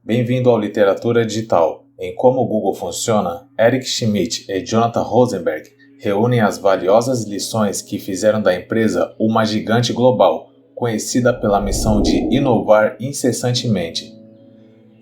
Bem-vindo ao Literatura Digital. Em Como o Google Funciona, Eric Schmidt e Jonathan Rosenberg reúnem as valiosas lições que fizeram da empresa uma gigante global, conhecida pela missão de inovar incessantemente.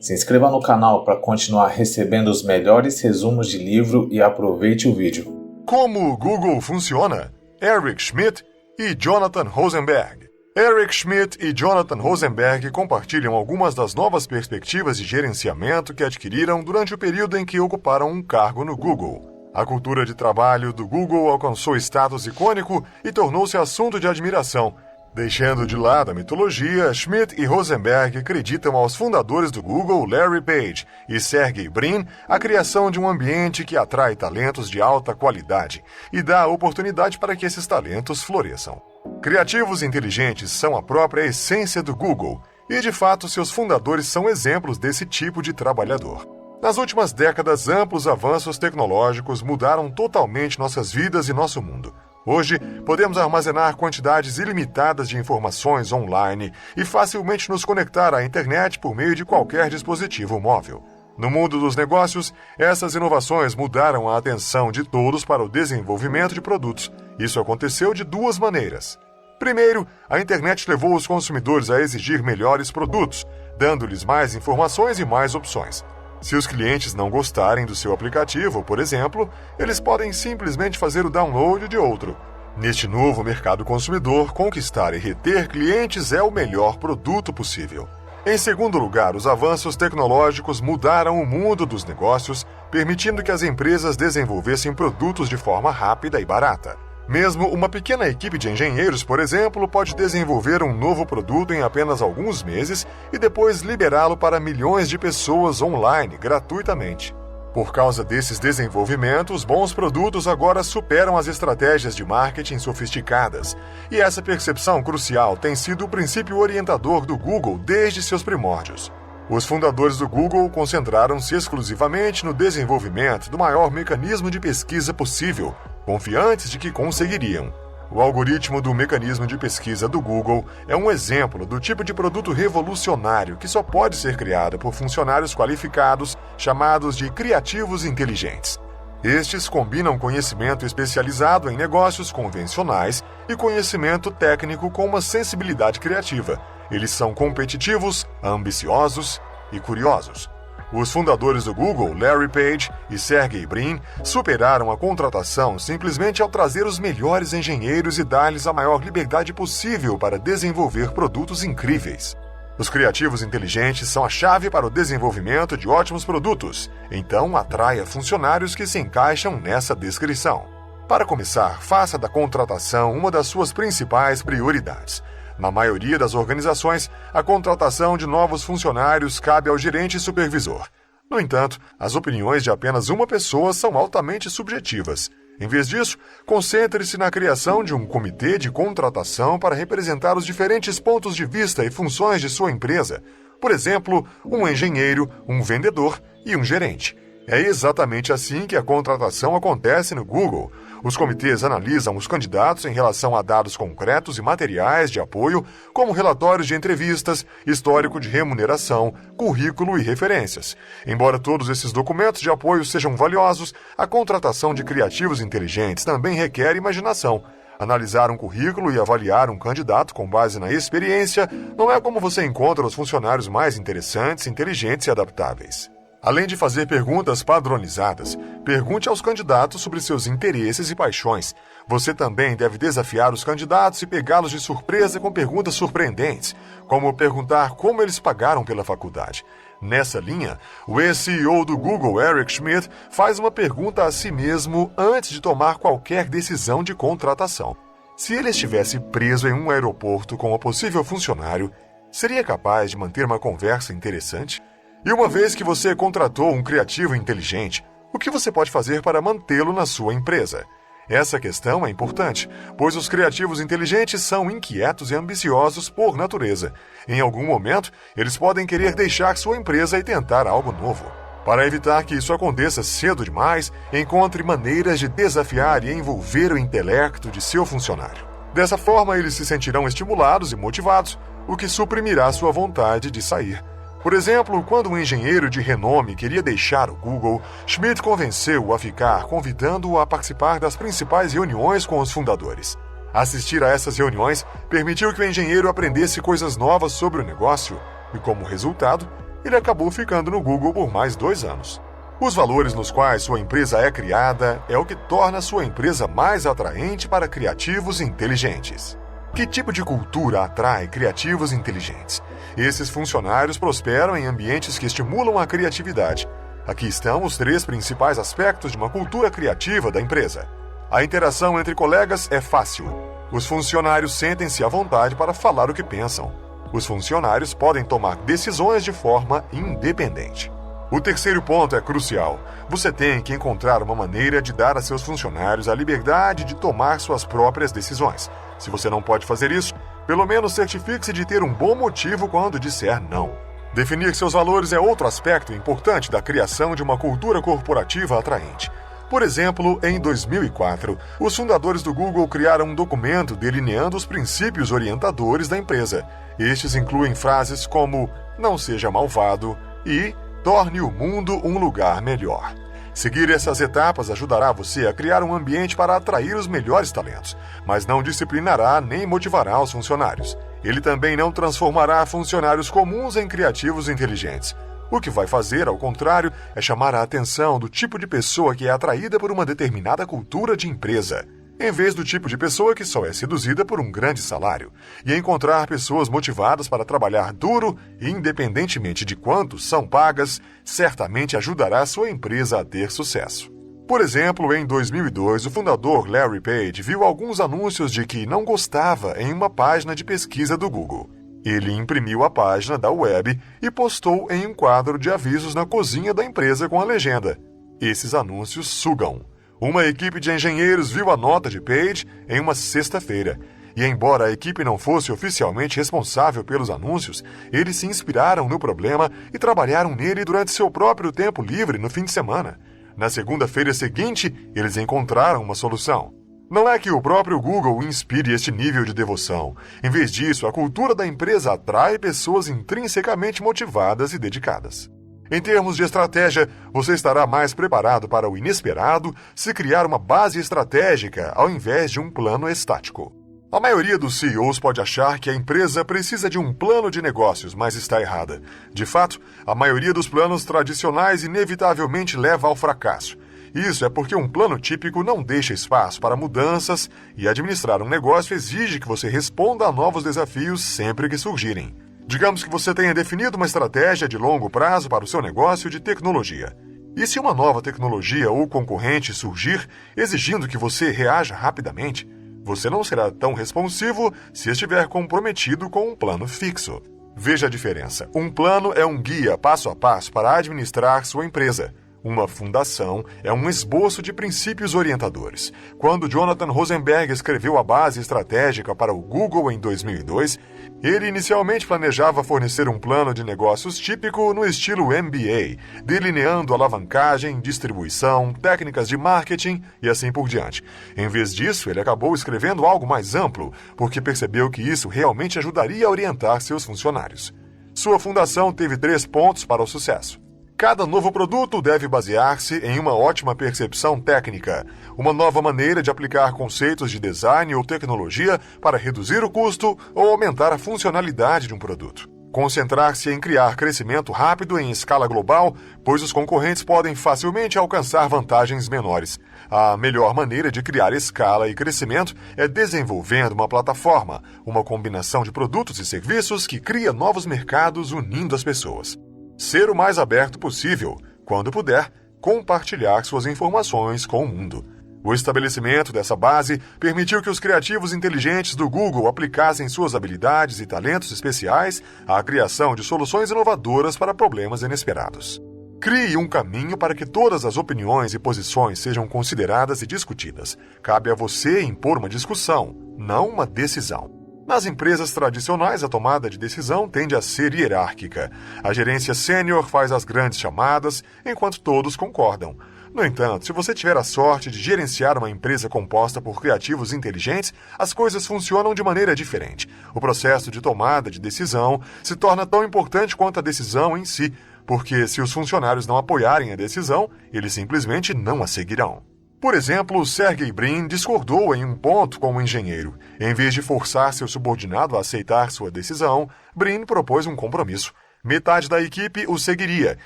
Se inscreva no canal para continuar recebendo os melhores resumos de livro e aproveite o vídeo. Como o Google Funciona, Eric Schmidt e Jonathan Rosenberg. Eric Schmidt e Jonathan Rosenberg compartilham algumas das novas perspectivas de gerenciamento que adquiriram durante o período em que ocuparam um cargo no Google. A cultura de trabalho do Google alcançou status icônico e tornou-se assunto de admiração. Deixando de lado a mitologia, Schmidt e Rosenberg acreditam aos fundadores do Google, Larry Page e Sergey Brin, a criação de um ambiente que atrai talentos de alta qualidade e dá a oportunidade para que esses talentos floresçam. Criativos inteligentes são a própria essência do Google e, de fato, seus fundadores são exemplos desse tipo de trabalhador. Nas últimas décadas, amplos avanços tecnológicos mudaram totalmente nossas vidas e nosso mundo. Hoje, podemos armazenar quantidades ilimitadas de informações online e facilmente nos conectar à internet por meio de qualquer dispositivo móvel. No mundo dos negócios, essas inovações mudaram a atenção de todos para o desenvolvimento de produtos. Isso aconteceu de duas maneiras. Primeiro, a internet levou os consumidores a exigir melhores produtos, dando-lhes mais informações e mais opções. Se os clientes não gostarem do seu aplicativo, por exemplo, eles podem simplesmente fazer o download de outro. Neste novo mercado consumidor, conquistar e reter clientes é o melhor produto possível. Em segundo lugar, os avanços tecnológicos mudaram o mundo dos negócios, permitindo que as empresas desenvolvessem produtos de forma rápida e barata. Mesmo uma pequena equipe de engenheiros, por exemplo, pode desenvolver um novo produto em apenas alguns meses e depois liberá-lo para milhões de pessoas online, gratuitamente. Por causa desses desenvolvimentos, bons produtos agora superam as estratégias de marketing sofisticadas. E essa percepção crucial tem sido o princípio orientador do Google desde seus primórdios. Os fundadores do Google concentraram-se exclusivamente no desenvolvimento do maior mecanismo de pesquisa possível, confiantes de que conseguiriam. O algoritmo do mecanismo de pesquisa do Google é um exemplo do tipo de produto revolucionário que só pode ser criado por funcionários qualificados chamados de criativos inteligentes. Estes combinam conhecimento especializado em negócios convencionais e conhecimento técnico com uma sensibilidade criativa. Eles são competitivos, ambiciosos e curiosos. Os fundadores do Google, Larry Page e Sergey Brin, superaram a contratação simplesmente ao trazer os melhores engenheiros e dar-lhes a maior liberdade possível para desenvolver produtos incríveis. Os criativos inteligentes são a chave para o desenvolvimento de ótimos produtos, então atraia funcionários que se encaixam nessa descrição. Para começar, faça da contratação uma das suas principais prioridades. Na maioria das organizações, a contratação de novos funcionários cabe ao gerente e supervisor. No entanto, as opiniões de apenas uma pessoa são altamente subjetivas. Em vez disso, concentre-se na criação de um comitê de contratação para representar os diferentes pontos de vista e funções de sua empresa. Por exemplo, um engenheiro, um vendedor e um gerente. É exatamente assim que a contratação acontece no Google. Os comitês analisam os candidatos em relação a dados concretos e materiais de apoio, como relatórios de entrevistas, histórico de remuneração, currículo e referências. Embora todos esses documentos de apoio sejam valiosos, a contratação de criativos inteligentes também requer imaginação. Analisar um currículo e avaliar um candidato com base na experiência não é como você encontra os funcionários mais interessantes, inteligentes e adaptáveis. Além de fazer perguntas padronizadas, pergunte aos candidatos sobre seus interesses e paixões. Você também deve desafiar os candidatos e pegá-los de surpresa com perguntas surpreendentes, como perguntar como eles pagaram pela faculdade. Nessa linha, o ex-CEO do Google, Eric Schmidt, faz uma pergunta a si mesmo antes de tomar qualquer decisão de contratação. Se ele estivesse preso em um aeroporto com um possível funcionário, seria capaz de manter uma conversa interessante? E uma vez que você contratou um criativo inteligente, o que você pode fazer para mantê-lo na sua empresa? Essa questão é importante, pois os criativos inteligentes são inquietos e ambiciosos por natureza. Em algum momento, eles podem querer deixar sua empresa e tentar algo novo. Para evitar que isso aconteça cedo demais, encontre maneiras de desafiar e envolver o intelecto de seu funcionário. Dessa forma, eles se sentirão estimulados e motivados, o que suprimirá sua vontade de sair. Por exemplo, quando um engenheiro de renome queria deixar o Google, Schmidt convenceu-o a ficar, convidando-o a participar das principais reuniões com os fundadores. Assistir a essas reuniões permitiu que o engenheiro aprendesse coisas novas sobre o negócio e, como resultado, ele acabou ficando no Google por mais 2 anos. Os valores nos quais sua empresa é criada é o que torna sua empresa mais atraente para criativos inteligentes. Que tipo de cultura atrai criativos inteligentes? Esses funcionários prosperam em ambientes que estimulam a criatividade. Aqui estão os 3 principais aspectos de uma cultura criativa da empresa. A interação entre colegas é fácil. Os funcionários sentem-se à vontade para falar o que pensam. Os funcionários podem tomar decisões de forma independente. O terceiro ponto é crucial. Você tem que encontrar uma maneira de dar a seus funcionários a liberdade de tomar suas próprias decisões. Se você não pode fazer isso, pelo menos certifique-se de ter um bom motivo quando disser não. Definir seus valores é outro aspecto importante da criação de uma cultura corporativa atraente. Por exemplo, em 2004, os fundadores do Google criaram um documento delineando os princípios orientadores da empresa. Estes incluem frases como "não seja malvado" e "torne o mundo um lugar melhor". Seguir essas etapas ajudará você a criar um ambiente para atrair os melhores talentos, mas não disciplinará nem motivará os funcionários. Ele também não transformará funcionários comuns em criativos inteligentes. O que vai fazer, ao contrário, é chamar a atenção do tipo de pessoa que é atraída por uma determinada cultura de empresa, em vez do tipo de pessoa que só é seduzida por um grande salário, e encontrar pessoas motivadas para trabalhar duro, independentemente de quanto são pagas, certamente ajudará sua empresa a ter sucesso. Por exemplo, em 2002, o fundador Larry Page viu alguns anúncios de que não gostava em uma página de pesquisa do Google. Ele imprimiu a página da web e postou em um quadro de avisos na cozinha da empresa com a legenda: "Esses anúncios sugam". Uma equipe de engenheiros viu a nota de Page em uma sexta-feira, e embora a equipe não fosse oficialmente responsável pelos anúncios, eles se inspiraram no problema e trabalharam nele durante seu próprio tempo livre no fim de semana. Na segunda-feira seguinte, eles encontraram uma solução. Não é que o próprio Google inspire este nível de devoção. Em vez disso, a cultura da empresa atrai pessoas intrinsecamente motivadas e dedicadas. Em termos de estratégia, você estará mais preparado para o inesperado se criar uma base estratégica ao invés de um plano estático. A maioria dos CEOs pode achar que a empresa precisa de um plano de negócios, mas está errada. De fato, a maioria dos planos tradicionais inevitavelmente leva ao fracasso. Isso é porque um plano típico não deixa espaço para mudanças e administrar um negócio exige que você responda a novos desafios sempre que surgirem. Digamos que você tenha definido uma estratégia de longo prazo para o seu negócio de tecnologia. E se uma nova tecnologia ou concorrente surgir exigindo que você reaja rapidamente, você não será tão responsivo se estiver comprometido com um plano fixo. Veja a diferença. Um plano é um guia passo a passo para administrar sua empresa. Uma fundação é um esboço de princípios orientadores. Quando Jonathan Rosenberg escreveu a base estratégica para o Google em 2002, ele inicialmente planejava fornecer um plano de negócios típico no estilo MBA, delineando alavancagem, distribuição, técnicas de marketing e assim por diante. Em vez disso, ele acabou escrevendo algo mais amplo, porque percebeu que isso realmente ajudaria a orientar seus funcionários. Sua fundação teve 3 pontos para o sucesso. Cada novo produto deve basear-se em uma ótima percepção técnica, uma nova maneira de aplicar conceitos de design ou tecnologia para reduzir o custo ou aumentar a funcionalidade de um produto. Concentrar-se em criar crescimento rápido em escala global, pois os concorrentes podem facilmente alcançar vantagens menores. A melhor maneira de criar escala e crescimento é desenvolvendo uma plataforma, uma combinação de produtos e serviços que cria novos mercados unindo as pessoas. Ser o mais aberto possível, quando puder, compartilhar suas informações com o mundo. O estabelecimento dessa base permitiu que os criativos inteligentes do Google aplicassem suas habilidades e talentos especiais à criação de soluções inovadoras para problemas inesperados. Crie um caminho para que todas as opiniões e posições sejam consideradas e discutidas. Cabe a você impor uma discussão, não uma decisão. Nas empresas tradicionais, a tomada de decisão tende a ser hierárquica. A gerência sênior faz as grandes chamadas, enquanto todos concordam. No entanto, se você tiver a sorte de gerenciar uma empresa composta por criativos inteligentes, as coisas funcionam de maneira diferente. O processo de tomada de decisão se torna tão importante quanto a decisão em si, porque se os funcionários não apoiarem a decisão, eles simplesmente não a seguirão. Por exemplo, Sergey Brin discordou em um ponto com o engenheiro. Em vez de forçar seu subordinado a aceitar sua decisão, Brin propôs um compromisso. Metade da equipe o seguiria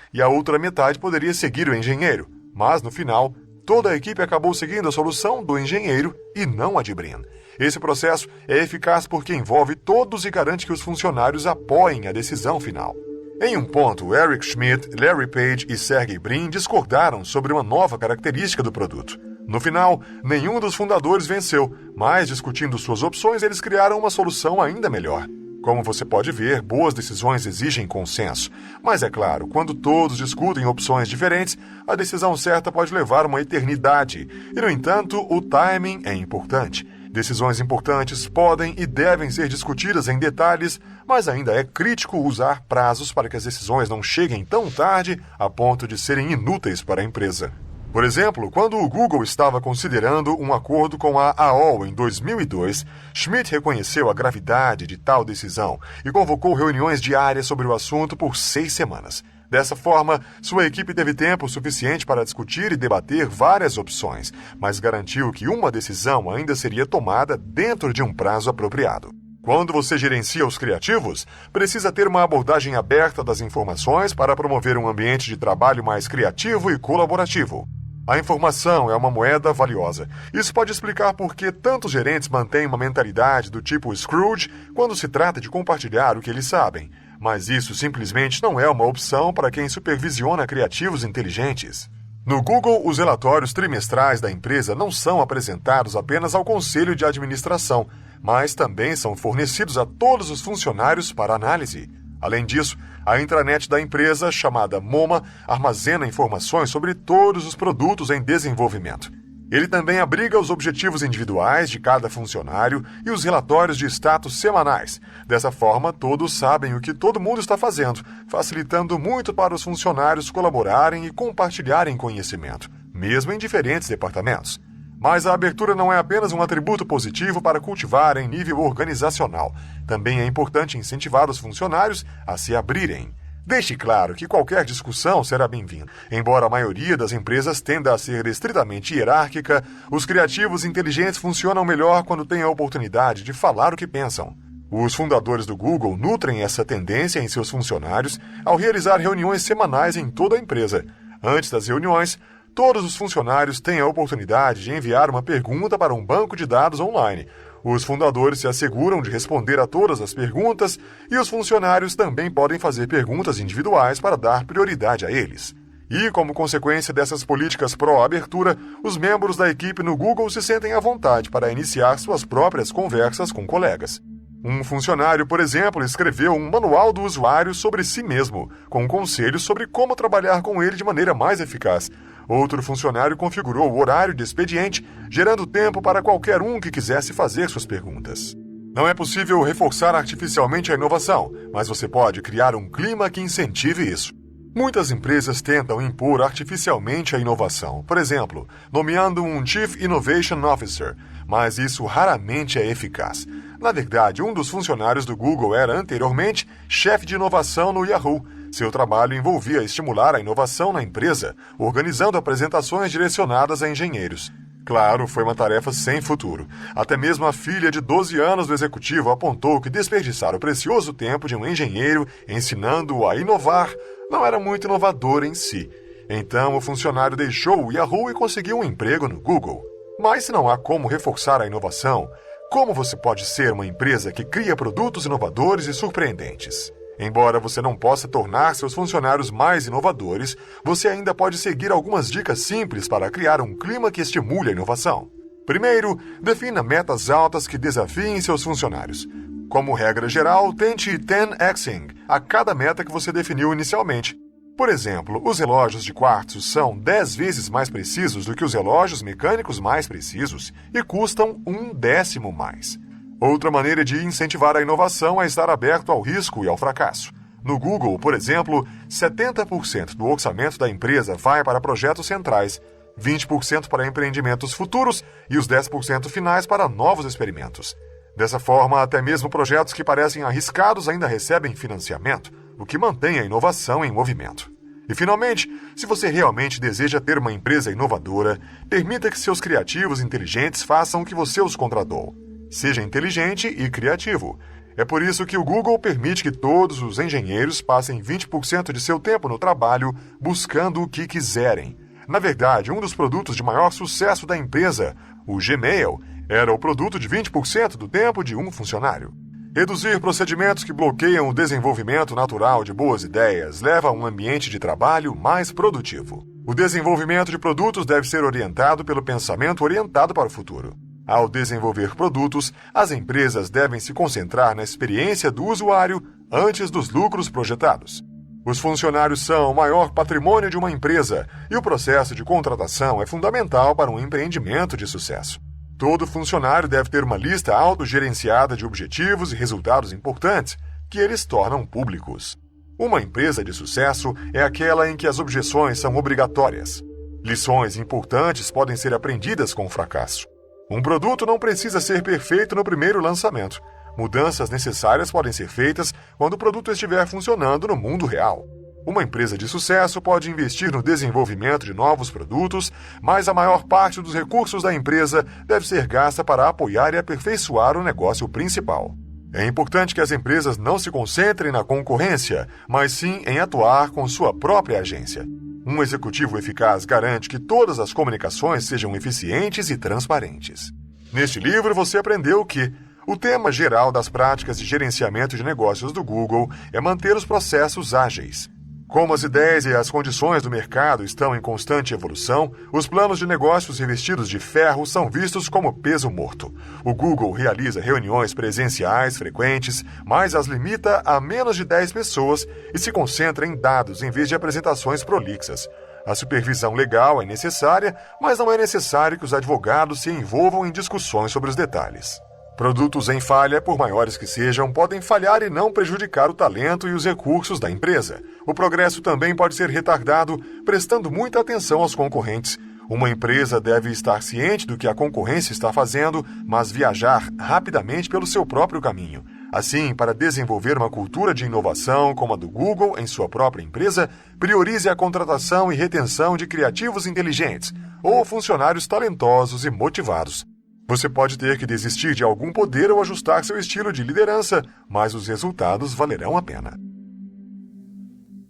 e a outra metade poderia seguir o engenheiro. Mas, no final, toda a equipe acabou seguindo a solução do engenheiro e não a de Brin. Esse processo é eficaz porque envolve todos e garante que os funcionários apoiem a decisão final. Em um ponto, Eric Schmidt, Larry Page e Sergey Brin discordaram sobre uma nova característica do produto. No final, nenhum dos fundadores venceu, mas discutindo suas opções, eles criaram uma solução ainda melhor. Como você pode ver, boas decisões exigem consenso. Mas é claro, quando todos discutem opções diferentes, a decisão certa pode levar uma eternidade. E, no entanto, o timing é importante. Decisões importantes podem e devem ser discutidas em detalhes, mas ainda é crítico usar prazos para que as decisões não cheguem tão tarde a ponto de serem inúteis para a empresa. Por exemplo, quando o Google estava considerando um acordo com a AOL em 2002, Schmidt reconheceu a gravidade de tal decisão e convocou reuniões diárias sobre o assunto por 6 semanas. Dessa forma, sua equipe teve tempo suficiente para discutir e debater várias opções, mas garantiu que uma decisão ainda seria tomada dentro de um prazo apropriado. Quando você gerencia os criativos, precisa ter uma abordagem aberta das informações para promover um ambiente de trabalho mais criativo e colaborativo. A informação é uma moeda valiosa. Isso pode explicar por que tantos gerentes mantêm uma mentalidade do tipo Scrooge quando se trata de compartilhar o que eles sabem. Mas isso simplesmente não é uma opção para quem supervisiona criativos inteligentes. No Google, os relatórios trimestrais da empresa não são apresentados apenas ao conselho de administração, mas também são fornecidos a todos os funcionários para análise. Além disso, a intranet da empresa, chamada MoMA, armazena informações sobre todos os produtos em desenvolvimento. Ele também abriga os objetivos individuais de cada funcionário e os relatórios de status semanais. Dessa forma, todos sabem o que todo mundo está fazendo, facilitando muito para os funcionários colaborarem e compartilharem conhecimento, mesmo em diferentes departamentos. Mas a abertura não é apenas um atributo positivo para cultivar em nível organizacional. Também é importante incentivar os funcionários a se abrirem. Deixe claro que qualquer discussão será bem-vinda. Embora a maioria das empresas tenda a ser estritamente hierárquica, os criativos inteligentes funcionam melhor quando têm a oportunidade de falar o que pensam. Os fundadores do Google nutrem essa tendência em seus funcionários ao realizar reuniões semanais em toda a empresa. Antes das reuniões, todos os funcionários têm a oportunidade de enviar uma pergunta para um banco de dados online. Os fundadores se asseguram de responder a todas as perguntas e os funcionários também podem fazer perguntas individuais para dar prioridade a eles. E, como consequência dessas políticas pró-abertura, os membros da equipe no Google se sentem à vontade para iniciar suas próprias conversas com colegas. Um funcionário, por exemplo, escreveu um manual do usuário sobre si mesmo, com conselhos sobre como trabalhar com ele de maneira mais eficaz. Outro funcionário configurou o horário de expediente, gerando tempo para qualquer um que quisesse fazer suas perguntas. Não é possível reforçar artificialmente a inovação, mas você pode criar um clima que incentive isso. Muitas empresas tentam impor artificialmente a inovação, por exemplo, nomeando um Chief Innovation Officer, mas isso raramente é eficaz. Na verdade, um dos funcionários do Google era anteriormente chefe de inovação no Yahoo. Seu trabalho envolvia estimular a inovação na empresa, organizando apresentações direcionadas a engenheiros. Claro, foi uma tarefa sem futuro. Até mesmo a filha de 12 anos do executivo apontou que desperdiçar o precioso tempo de um engenheiro ensinando-o a inovar não era muito inovador em si. Então, o funcionário deixou o Yahoo e conseguiu um emprego no Google. Mas se não há como reforçar a inovação, como você pode ser uma empresa que cria produtos inovadores e surpreendentes? Embora você não possa tornar seus funcionários mais inovadores, você ainda pode seguir algumas dicas simples para criar um clima que estimule a inovação. Primeiro, defina metas altas que desafiem seus funcionários. Como regra geral, tente 10xing a cada meta que você definiu inicialmente. Por exemplo, os relógios de quartzo são 10 vezes mais precisos do que os relógios mecânicos mais precisos e custam 1/10 mais. Outra maneira de incentivar a inovação é estar aberto ao risco e ao fracasso. No Google, por exemplo, 70% do orçamento da empresa vai para projetos centrais. 20% para empreendimentos futuros e os 10% finais para novos experimentos. Dessa forma, até mesmo projetos que parecem arriscados ainda recebem financiamento, o que mantém a inovação em movimento. E, finalmente, se você realmente deseja ter uma empresa inovadora, permita que seus criativos inteligentes façam o que você os contratou. Seja inteligente e criativo. É por isso que o Google permite que todos os engenheiros passem 20% de seu tempo no trabalho buscando o que quiserem. Na verdade, um dos produtos de maior sucesso da empresa, o Gmail, era o produto de 20% do tempo de um funcionário. Reduzir procedimentos que bloqueiam o desenvolvimento natural de boas ideias leva a um ambiente de trabalho mais produtivo. O desenvolvimento de produtos deve ser orientado pelo pensamento orientado para o futuro. Ao desenvolver produtos, as empresas devem se concentrar na experiência do usuário antes dos lucros projetados. Os funcionários são o maior patrimônio de uma empresa e o processo de contratação é fundamental para um empreendimento de sucesso. Todo funcionário deve ter uma lista autogerenciada de objetivos e resultados importantes que eles tornam públicos. Uma empresa de sucesso é aquela em que as objeções são obrigatórias. Lições importantes podem ser aprendidas com o fracasso. Um produto não precisa ser perfeito no primeiro lançamento. Mudanças necessárias podem ser feitas quando o produto estiver funcionando no mundo real. Uma empresa de sucesso pode investir no desenvolvimento de novos produtos, mas a maior parte dos recursos da empresa deve ser gasta para apoiar e aperfeiçoar o negócio principal. É importante que as empresas não se concentrem na concorrência, mas sim em atuar com sua própria agência. Um executivo eficaz garante que todas as comunicações sejam eficientes e transparentes. Neste livro você aprendeu que o tema geral das práticas de gerenciamento de negócios do Google é manter os processos ágeis. Como as ideias e as condições do mercado estão em constante evolução, os planos de negócios revestidos de ferro são vistos como peso morto. O Google realiza reuniões presenciais frequentes, mas as limita a menos de 10 pessoas e se concentra em dados em vez de apresentações prolixas. A supervisão legal é necessária, mas não é necessário que os advogados se envolvam em discussões sobre os detalhes. Produtos em falha, por maiores que sejam, podem falhar e não prejudicar o talento e os recursos da empresa. O progresso também pode ser retardado, prestando muita atenção aos concorrentes. Uma empresa deve estar ciente do que a concorrência está fazendo, mas viajar rapidamente pelo seu próprio caminho. Assim, para desenvolver uma cultura de inovação como a do Google em sua própria empresa, priorize a contratação e retenção de criativos inteligentes ou funcionários talentosos e motivados. Você pode ter que desistir de algum poder ou ajustar seu estilo de liderança, mas os resultados valerão a pena.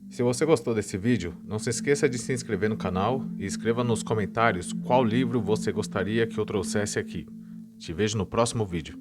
Se você gostou desse vídeo, não se esqueça de se inscrever no canal e escreva nos comentários qual livro você gostaria que eu trouxesse aqui. Te vejo no próximo vídeo.